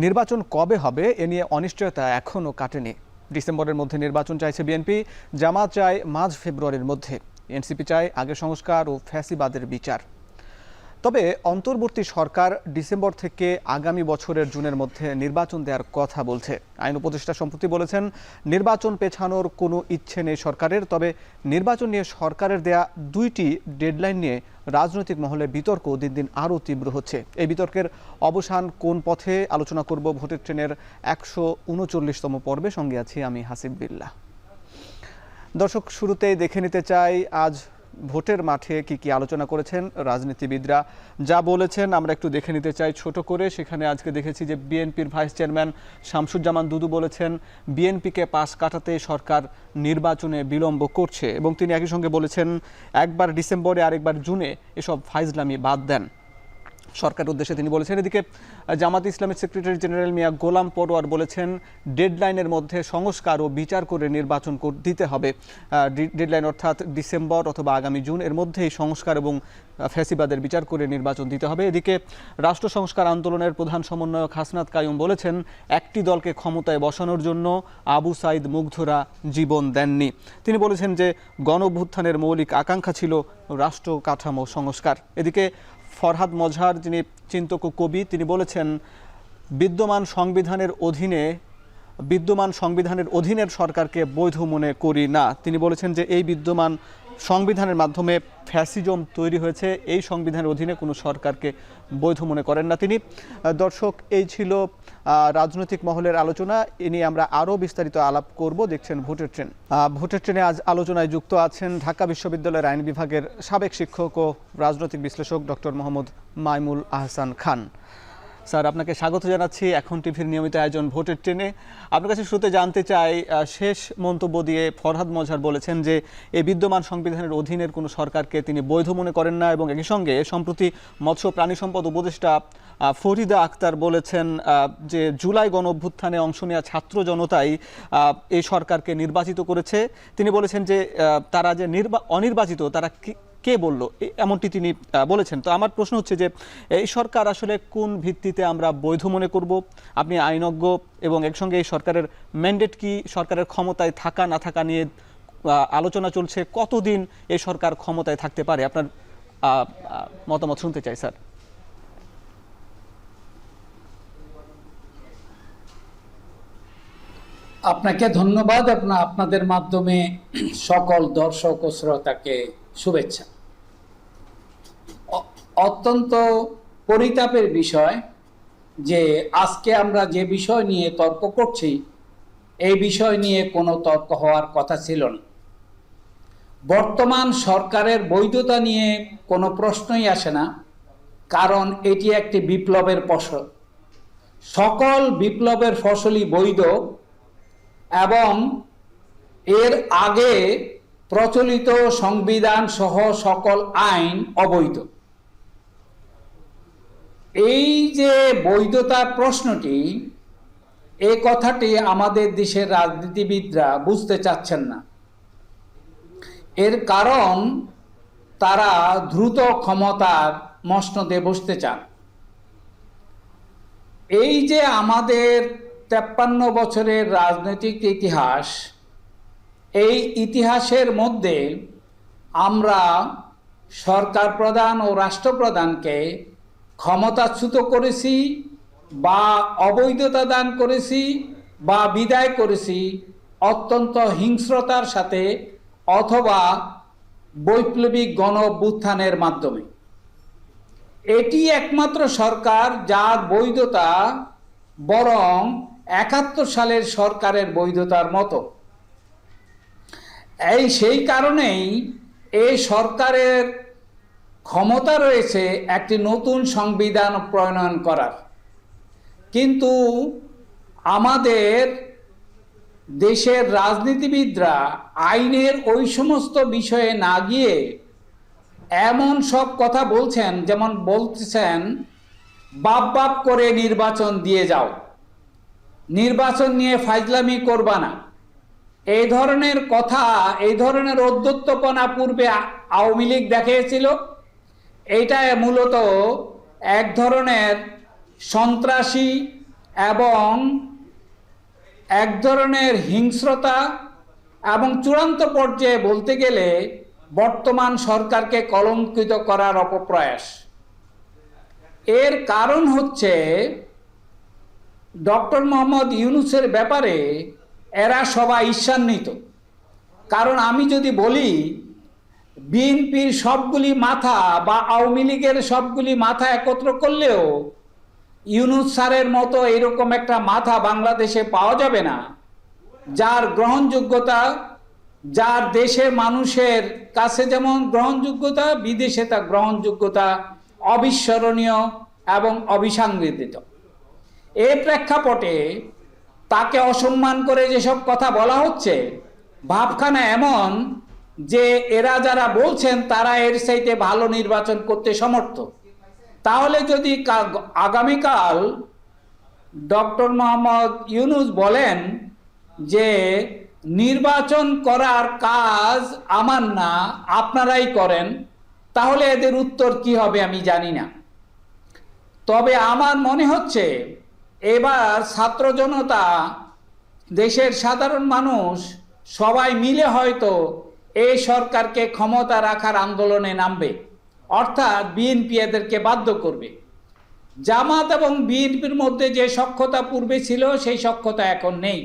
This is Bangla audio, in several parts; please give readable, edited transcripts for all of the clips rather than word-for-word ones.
নির্বাচন কবে হবে এ নিয়ে অনিশ্চয়তা এখনও কাটেনি। ডিসেম্বরের মধ্যে নির্বাচন চাইছে বিএনপি, জামাত চায় মাঝ ফেব্রুয়ারির মধ্যে, এনসিপি চায় আগের সংস্কার ও ফ্যাসিবাদের বিচার। তবে অন্তর্বর্তী সরকার ডিসেম্বর থেকে আগামী বছরের জুনের মধ্যে নির্বাচন দেওয়ার কথা বলছে। আইন উপদেষ্টা সম্প্রতি বলেছেন, নির্বাচন পেছানোর কোনো ইচ্ছে নেই সরকারের। তবে নির্বাচন নিয়ে সরকারের দেয়া দুইটি ডেডলাইন নিয়ে রাজনৈতিক মহলে বিতর্ক দিন দিন আরও তীব্র হচ্ছে। এই বিতর্কের অবসান কোন পথে আলোচনা করব ভোটের ট্রেনের 139তম পর্বে। সঙ্গে আছি আমি হাসিব বিল্লাহ। দর্শক, শুরুতেই দেখে নিতে চাই আজ ভোটের মাঠে কি কি আলোচনা করেছেন রাজনীতিবিদরা, যা বলেছেন আমরা একটু দেখে নিতে চাই ছোট করে। সেখানে আজকে দেখেছি যে বিএনপির ভাইস চেয়ারম্যান শামসুজ্জামান দুদু বলেছেন, বিএনপিকে পাশ কাটাতে সরকার নির্বাচনে বিলম্ব করছে, এবং তিনি একই সঙ্গে বলেছেন একবার ডিসেম্বরে আরেকবার জুনে এসব ফাইজলামি বাদ দেন। সরকারের উদ্দেশ্যে তিনি বলেছেন। এদিকে জামাত ইসলামের সেক্রেটারি জেনারেল মিয়া গোলাম পরোয়ার বলেছেন, ডেডলাইনের মধ্যে সংস্কার ও বিচার করে নির্বাচন দিতে হবে। ডেডলাইন অর্থাৎ ডিসেম্বর অথবা আগামী জুন এর মধ্যেই সংস্কার এবং ফ্যাসিবাদের বিচার করে নির্বাচন দিতে হবে। এদিকে রাষ্ট্র সংস্কার আন্দোলনের প্রধান সমন্বয়ক হাসনাত কাইয়ুম বলেছেন, একটি দলকে ক্ষমতায় বসানোর জন্য আবু সাইদ মুগ্ধরা জীবন দেননি। তিনি বলেছেন যে গণঅভ্যুত্থানের মৌলিক আকাঙ্ক্ষা ছিল রাষ্ট্র কাঠামো সংস্কার। এদিকে ফরহাদ মজহার, যিনি চিন্তক ও কবি, তিনি বলেছেন, বিদ্যমান সংবিধানের অধীনের সরকারকে বৈধ মনে করি না। তিনি বলেছেন যে এই বিদ্যমান সংবিধানের মাধ্যমে ফ্যাসিজম তৈরি হয়েছে, এই সংবিধানের অধীনে কোনো সরকারকে বৈধ মনে করেন না তিনি। দর্শক, এই ছিল রাজনৈতিক মহলের আলোচনা। এ নিয়ে আমরা আরও বিস্তারিত আলাপ করব। দেখছেন ভোটের ট্রেন। ভোটের ট্রেনে আজ আলোচনায় যুক্ত আছেন ঢাকা বিশ্ববিদ্যালয়ের আইন বিভাগের সাবেক শিক্ষক ও রাজনৈতিক বিশ্লেষক ডক্টর মোহাম্মদ মাইমুল আহসান খান। স্যার, আপনাকে স্বাগত জানাচ্ছি এখন টিভির নিয়মিত আয়োজন ভোটের ট্রেনে। আপনার কাছে শুরুতে জানতে চাই, শেষ মন্তব্য দিয়ে ফরহাদ মজহার বলেছেন যে এই বিদ্যমান সংবিধানের অধীনের কোনো সরকারকে তিনি বৈধ মনে করেন না, এবং একই সঙ্গে সম্প্রতি মৎস্য প্রাণী সম্পদ উপদেষ্টা ফরিদা আক্তার বলেছেন যে জুলাই গণ অভ্যুত্থানে অংশ নেওয়া ছাত্র জনতাই এই সরকারকে নির্বাচিত করেছে। তিনি বলেছেন যে তারা যে অনির্বাচিত তারা কে বলল, এমনটি তিনি বলেছেন। তো আমার প্রশ্ন হচ্ছে যে এই সরকার আসলে কোন ভিত্তিতে আমরা বৈধ মনে করব? আপনি আইনজ্ঞ, এবং একসঙ্গে এই সরকারের ম্যান্ডেট কি, সরকারের ক্ষমতায় থাকা না থাকা নিয়ে আলোচনা চলছে, কতদিন এই সরকার ক্ষমতায় থাকতে পারে? আপনার মতামত শুনতে চাই স্যার। আপনাকে ধন্যবাদ। আপনাদের মাধ্যমে সকল দর্শক ও শ্রোতাকে শুভেচ্ছা। অত্যন্ত পরিতাপের বিষয় যে আজকে আমরা যে বিষয় নিয়ে তর্ক করছি, এই বিষয় নিয়ে কোনো তর্ক হওয়ার কথা ছিল না। বর্তমান সরকারের বৈধতা নিয়ে কোনো প্রশ্নই আসে না, কারণ এটি একটি বিপ্লবের ফসল। সকল বিপ্লবের ফসলই বৈধ, এবং এর আগে প্রচলিত সংবিধান সহ সকল আইন অবৈধ। এই যে বৈধতার প্রশ্নটি, এই কথাটি আমাদের দেশের রাজনীতিবিদরা বুঝতে চাচ্ছেন না। এর কারণ তারা দ্রুত ক্ষমতার মসনদে বসতে চান। এই যে আমাদের 53 বছরের রাজনৈতিক ইতিহাস, এই ইতিহাসের মধ্যে আমরা সরকার প্রধান ও রাষ্ট্রপ্রধানকে ক্ষমতাচ্যুত করেছি, বা অবৈধতা দান করেছি, বা বিদায় করেছি অত্যন্ত হিংস্রতার সাথে, অথবা বৈপ্লবিক গণ অভ্যুত্থানের মাধ্যমে। এটি একমাত্র সরকার যার বৈধতা বরং 71 সালের সরকারের বৈধতার মতো। সেই কারণেই এই সরকারের ক্ষমতা রয়েছে একটি নতুন সংবিধান প্রণয়ন করার। কিন্তু আমাদের দেশের রাজনীতিবিদরা আইনের ওই সমস্ত বিষয়ে না গিয়ে এমন সব কথা বলছেন, যেমন বলতেছেন বাপ করে নির্বাচন দিয়ে যাও, নির্বাচন নিয়ে ফাজলামি করবা না। এই ধরনের কথা, এই ধরনের ঔদ্ধত্যপনা পূর্বে আওয়ামী লীগ দেখিয়েছিল। এইটা মূলত এক ধরনের সন্ত্রাসী এবং এক ধরনের হিংস্রতা এবং চূড়ান্ত পর্যায়ে বলতে গেলে বর্তমান সরকারকে কলঙ্কিত করার অপপ্রয়াস। এর কারণ হচ্ছে ডক্টর মোহাম্মদ ইউনূসের ব্যাপারে এরা সবাই ঈর্ষান্বিত। কারণ আমি যদি বলি বিএনপির সবগুলি মাথা বা আওয়ামী লীগের সবগুলি মাথা একত্র করলেও ইউনূস স্যারের মতো এরকম একটা মাথা বাংলাদেশে পাওয়া যাবে না, যার গ্রহণযোগ্যতা, যার দেশের মানুষের কাছে যেমন গ্রহণযোগ্যতা, বিদেশে তা গ্রহণযোগ্যতা অবিস্মরণীয় এবং অবিসংবিদিত। এই প্রেক্ষাপটে তাকে অসম্মান করে যেসব কথা বলা হচ্ছে, ভাবখানা এমন যে এরা যারা বলছেন তারা এর চাইতে ভালো নির্বাচন করতে সমর্থ। তাহলে যদি আগামীকাল ডক্টর মোহাম্মদ ইউনূস বলেন যে নির্বাচন করার কাজ আমার না, আপনারাই করেন, তাহলে এদের উত্তর কি হবে আমি জানি না। তবে আমার মনে হচ্ছে এবার ছাত্র জনতা, দেশের সাধারণ মানুষ সবাই মিলে হয়তো এই সরকারকে ক্ষমতা রাখার আন্দোলনে নামবে, অর্থাৎ বিএনপি এদেরকে বাধ্য করবে। জামাত এবং বিএনপির মধ্যে যে সখ্যতা পূর্বে ছিল সেই সখ্যতা এখন নেই।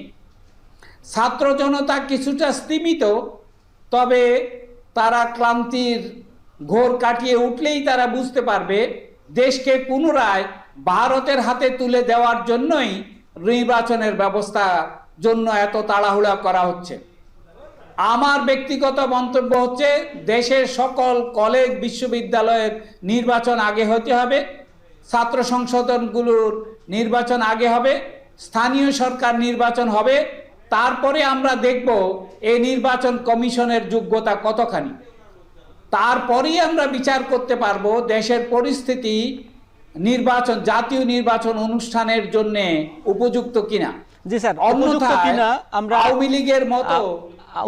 ছাত্র জনতা কিছুটা স্তিমিত, তবে তারা ক্লান্তির ঘোর কাটিয়ে উঠলেই তারা বুঝতে পারবে দেশকে পুনরায় ভারতের হাতে তুলে দেওয়ার জন্যই নির্বাচনের ব্যবস্থার জন্য এত তাড়াহুড়া করা হচ্ছে। আমার ব্যক্তিগত মন্তব্য হচ্ছে দেশের সকল কলেজ বিশ্ববিদ্যালয়ের নির্বাচন আগে হতে হবে, ছাত্র সংসদগুলোর নির্বাচন আগে হবে, স্থানীয় সরকার নির্বাচন হবে, তারপরে আমরা দেখব এই নির্বাচন কমিশনের যোগ্যতা কতখানি। তারপরেই আমরা বিচার করতে পারবো দেশের পরিস্থিতি নির্বাচন, জাতীয় নির্বাচন অনুষ্ঠানের জন্য উপযুক্ত কিনা। জি স্যার, উপযুক্ত কিনা আমরা আওয়ামী লীগের মতো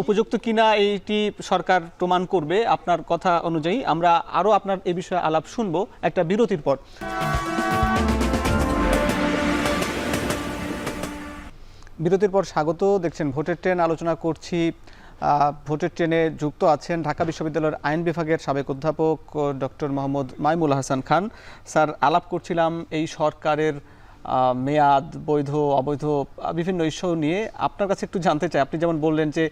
উপযুক্ত কিনা এইটি সরকার প্রমাণ করবে। আপনার কথা অনুযায়ী আমরা আরো আপনার এই বিষয়ে আলাপ শুনবো একটা বিরতির পর। বিরতির পর স্বাগত। দেখছেন ভোটের ট্রেন, আলোচনা করছি। ভোটের ট্রেনে যুক্ত আছেন ঢাকা বিশ্ববিদ্যালয়ের আইন বিভাগের সাবেক অধ্যাপক ডক্টর মোহাম্মদ মাইমুল হাসান খান। স্যার, আলাপ করছিলাম এই সরকারের মেয়াদ, বৈধ অবৈধ বিভিন্ন ইস্যু নিয়ে। আপনার কাছে একটু জানতে চাই, আপনি যেমন বললেন যে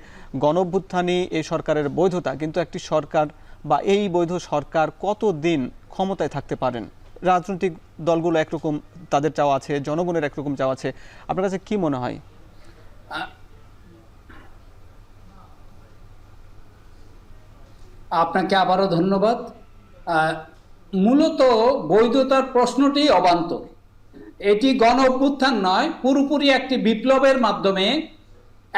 গণঅভ্যুত্থানই এই সরকারের বৈধতা, কিন্তু একটি সরকার বা এই বৈধ সরকার কতদিন ক্ষমতায় থাকতে পারেন? রাজনৈতিক দলগুলো একরকম তাদের চাওয়া আছে, জনগণের একরকম চাওয়া আছে, আপনার কাছে কি মনে হয়? আপনাকে আবারও ধন্যবাদ। মূলত বৈধতার প্রশ্নটি অবান্তর। এটি গণ অভ্যুত্থান নয়, পুরোপুরি একটি বিপ্লবের মাধ্যমে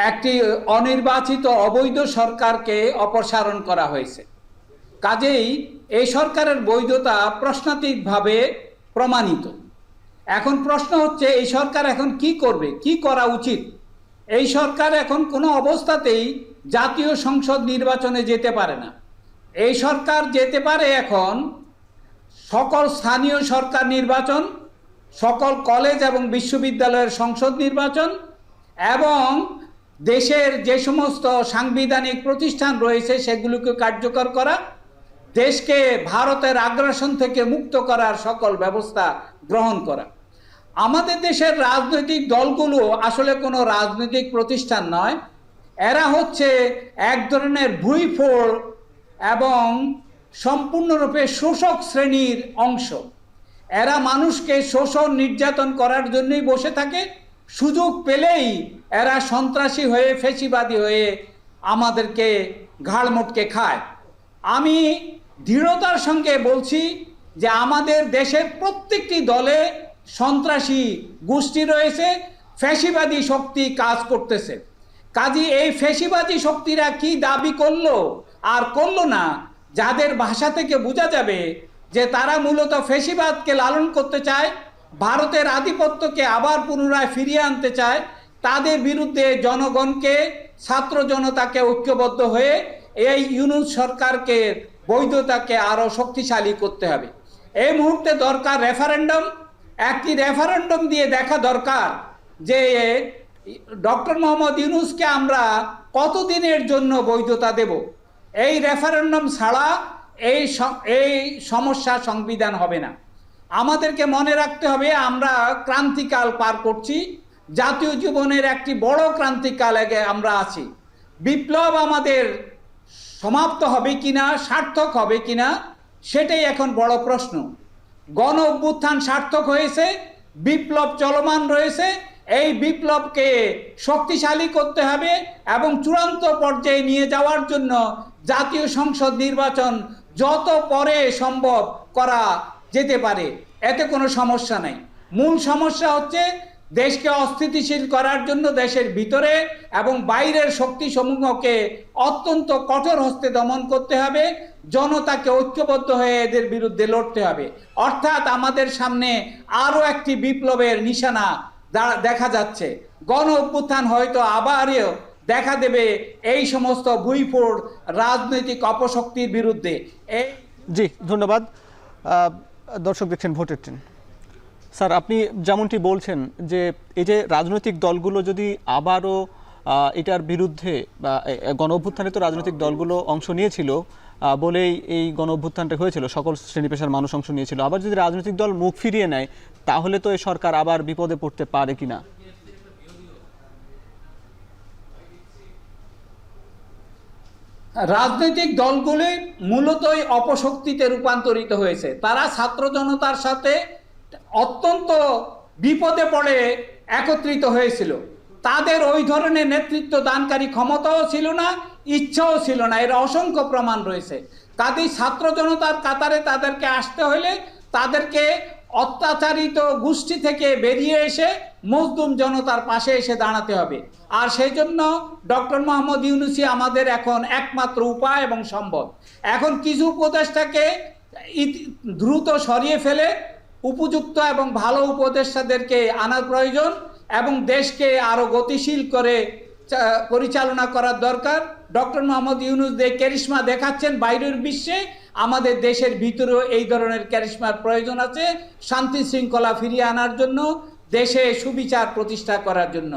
একটি অনির্বাচিত অবৈধ সরকারকে অপসারণ করা হয়েছে। কাজেই এই সরকারের বৈধতা প্রশ্নাতীতভাবে প্রমাণিত। এখন প্রশ্ন হচ্ছে এই সরকার এখন কি করবে, কি করা উচিত। এই সরকার এখন কোনো অবস্থাতেই জাতীয় সংসদ নির্বাচনে যেতে পারে না। এই সরকার যেতে পারে এখন সকল স্থানীয় সরকার নির্বাচন, সকল কলেজ এবং বিশ্ববিদ্যালয়ের সংসদ নির্বাচন এবং দেশের যে সমস্ত সাংবিধানিক প্রতিষ্ঠান রয়েছে সেগুলোকে কার্যকর করা, দেশকে ভারতের আগ্রাসন থেকে মুক্ত করার সকল ব্যবস্থা গ্রহণ করা। আমাদের দেশের রাজনৈতিক দলগুলো আসলে কোনো রাজনৈতিক প্রতিষ্ঠান নয়, এরা হচ্ছে এক ধরনের ভুঁইফোড় এবং সম্পূর্ণরূপে শোষক শ্রেণীর অংশ। এরা মানুষকে শোষণ নির্যাতন করার জন্যই বসে থাকে, সুযোগ পেলেই এরা সন্ত্রাসী হয়ে, ফ্যাসিবাদী হয়ে আমাদেরকে ঘাড় মোটকে খায়। আমি দৃঢ়তার সঙ্গে বলছি যে আমাদের দেশের প্রত্যেকটি দলে সন্ত্রাসী গোষ্ঠী রয়েছে, ফ্যাসিবাদী শক্তি কাজ করতেছে। কাজী এই ফ্যাসিবাদী শক্তিরা কি দাবি করলো আর করলো না, যাদের ভাষা থেকে বোঝা যাবে যে তারা মূলত ফ্যাসিবাদকে লালন করতে চায়, ভারতের আধিপত্যকে আবার পুনরায় ফিরিয়ে আনতে চায়, তাদের বিরুদ্ধে জনগণকে, ছাত্র জনতাকে ঐক্যবদ্ধ হয়ে এই ইউনূস সরকারকে বৈধতাকে আরও শক্তিশালী করতে হবে। এই মুহূর্তে দরকার রেফারেন্ডাম, একটি রেফারেন্ডাম দিয়ে দেখা দরকার যে ডক্টর মোহাম্মদ ইউনূসকে আমরা কতদিনের জন্য বৈধতা দেব। এই রেফারেন্ডাম ছাড়া এই সমস্যা সংবিধান হবে না। আমাদেরকে মনে রাখতে হবে আমরা ক্রান্তিকাল পার করছি, জাতীয় জীবনের একটি বড় ক্রান্তিকালে আমরা আছি। বিপ্লব আমাদের সমাপ্ত হবে কিনা, সার্থক হবে কিনা, সেটাই এখন বড় প্রশ্ন। গণ অভ্যুত্থান সার্থক হয়েছে, বিপ্লব চলমান রয়েছে। এই বিপ্লবকে শক্তিশালী করতে হবে এবং চূড়ান্ত পর্যায়ে নিয়ে যাওয়ার জন্য জাতীয় সংসদ নির্বাচন যত পরে সম্ভব করা যেতে পারে, এতে কোনো সমস্যা নাই। মূল সমস্যা হচ্ছে দেশকে অস্থিতিশীল করার জন্য দেশের ভিতরে এবং বাইরের শক্তিসমূহকে অত্যন্ত কঠোর হস্তে দমন করতে হবে। জনতাকে ঐক্যবদ্ধ হয়ে এদের বিরুদ্ধে লড়তে হবে। অর্থাৎ আমাদের সামনে আরও একটি বিপ্লবের নিশানা দেখা যাচ্ছে। গণ অভ্যুত্থান হয়তো আবারও দেখা দেবে এই সমস্ত ভুইফোড় রাজনৈতিক অপশক্তির বিরুদ্ধে। জি ধন্যবাদ। দর্শক দেখছেন ভোটের ট্রেন। স্যার, আপনি যেমনটি বলছেন যে এই যে রাজনৈতিক দলগুলো যদি আবারও এটার বিরুদ্ধে, গণ অভ্যুত্থানে তো রাজনৈতিক দলগুলো অংশ নিয়েছিল বলেই এই গণ অভ্যুত্থানটা হয়েছিল, সকল শ্রেণী পেশার মানুষ অংশ নিয়েছিল। আবার যদি রাজনৈতিক দল মুখ ফিরিয়ে নেয় তাহলে তো এই সরকার আবার বিপদে পড়তে পারে কিনা? রাজনৈতিক দলগুলি মূলতই অপশক্তিতে রূপান্তরিত হয়েছে। তারা ছাত্র জনতার সাথে অত্যন্ত বিপদে পড়ে একত্রিত হয়েছিল। তাদের ওই ধরনের নেতৃত্ব দানকারী ক্ষমতাও ছিল না, ইচ্ছাও ছিল না, এর অসংখ্য প্রমাণ রয়েছে। কাজেই ছাত্র জনতার কাতারে তাদেরকে আসতে হলে তাদেরকে অত্যাচারিত গোষ্ঠী থেকে বেরিয়ে এসে মজলুম জনতার পাশে এসে দাঁড়াতে হবে। আর সেই জন্য ডক্টর মোহাম্মদ ইউনূসই আমাদের এখন একমাত্র উপায় এবং সম্ভব। এখন কিছু উপদেষ্টাকে দ্রুত সরিয়ে ফেলে উপযুক্ত এবং ভালো উপদেষ্টাদেরকে আনার প্রয়োজন এবং দেশকে আরও গতিশীল করে পরিচালনা করার দরকার। ডক্টর মোহাম্মদ ইউনূস যে ক্যারিশমা দেখাচ্ছেন বাইরের বিশ্বে, আমাদের দেশের ভিতরেও এই ধরনের ক্যারিশমার প্রয়োজন আছে, শান্তি শৃঙ্খলা ফিরিয়ে আনার জন্য, দেশে সুবিচার প্রতিষ্ঠা করার জন্য।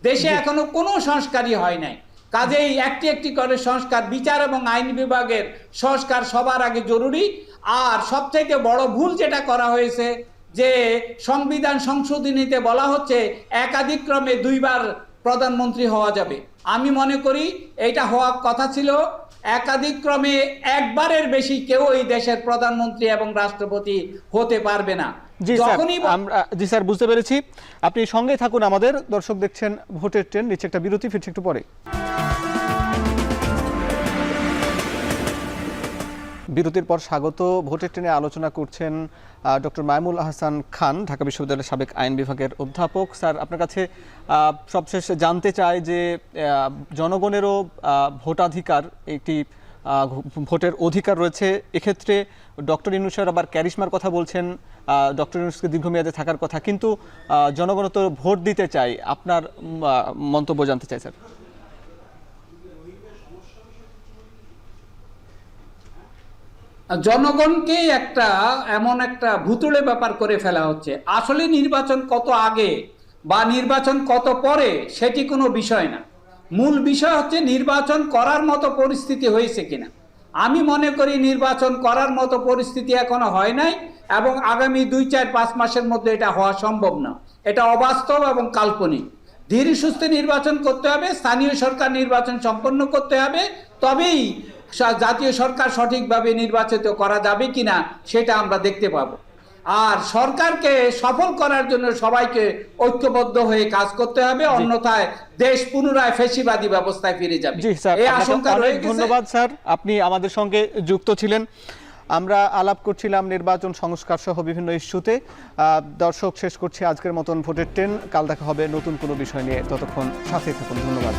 দেশে এখনো কোনো সংস্কারই হয় নাই। কাজেই একটি একটি করে সংস্কার, বিচার এবং আইন বিভাগের সংস্কার সবার আগে জরুরি। আর সবথেকে বড় ভুল যেটা করা হয়েছে যে সংবিধান সংশোধনীতে বলা হচ্ছে একাধিক ক্রমে 2 বার প্রধানমন্ত্রী হওয়া যাবে। আমি মনে করি এটা হওয়ার কথা ছিল একাধিক ক্রমে একবারের বেশি কেউ এই দেশের প্রধানমন্ত্রী এবং রাষ্ট্রপতি হতে পারবে না। জি স্যার, বুঝতে পেরেছি। আপনি সঙ্গে থাকুন আমাদের। দর্শক দেখছেন ভোটের ট্রেন। নিচে একটা বিরতি, ফিরছে একটু পরে। বিরতির পর স্বাগত। ভোটের ট্রেনে আলোচনা করছেন ডক্টর মাইমুল আহসান খান, ঢাকা বিশ্ববিদ্যালয়ের সাবেক আইন বিভাগের অধ্যাপক। স্যার, আপনার কাছে সবশেষ জানতে চাই যে জনগণেরও ভোটাধিকার, একটি ভোটের অধিকার রয়েছে। এক্ষেত্রে ডক্টর ইউনূসের আবার ক্যারিশমার কথা বলছেন, ডক্টর ইউনূসকে দীর্ঘমেয়াদে থাকার কথা, কিন্তু জনগণ তো ভোট দিতে চাই। আপনার মন্তব্য জানতে চাই স্যার। জনগণকে এমন একটা ভুতুড়ে ব্যাপার করে ফেলা হচ্ছে। আসলে নির্বাচন কত আগে বা নির্বাচন কত পরে সেটি কোনো বিষয় না। মূল বিষয় হচ্ছে নির্বাচন করার মতো পরিস্থিতি হয়েছে কিনা। আমি মনে করি নির্বাচন করার মতো পরিস্থিতি এখনো হয় নাই এবং আগামী 2-4-5 মাসের মধ্যে এটা হওয়া সম্ভব না। এটা অবাস্তব এবং কাল্পনিক। ধীরে সুস্থে নির্বাচন করতে হবে, স্থানীয় সরকার নির্বাচন সম্পন্ন করতে হবে, তবেই জাতীয় সরকার সঠিকভাবে নির্বাচিত করা যাবে কিনা সেটা আমরা দেখতে পাবো। আর সরকারকে সফল করার জন্য সবাইকে ঐক্যবদ্ধ হয়ে কাজ করতে হবে, অন্যথায় দেশ পুনরায় ফ্যাসিবাদী ব্যবস্থায় ফিরে যাবে। এই আশঙ্কা রয়েছে। ধন্যবাদ স্যার, আপনি আমাদের সঙ্গে যুক্ত ছিলেন। আমরা আলাপ করছিলাম নির্বাচন সংস্কার সহ বিভিন্ন ইস্যুতে। দর্শক, শেষ করছি আজকের মতন ভোটের ট্রেন। কাল দেখা হবে নতুন কোনো বিষয় নিয়ে। ততক্ষণ সাথে থাকুন। ধন্যবাদ।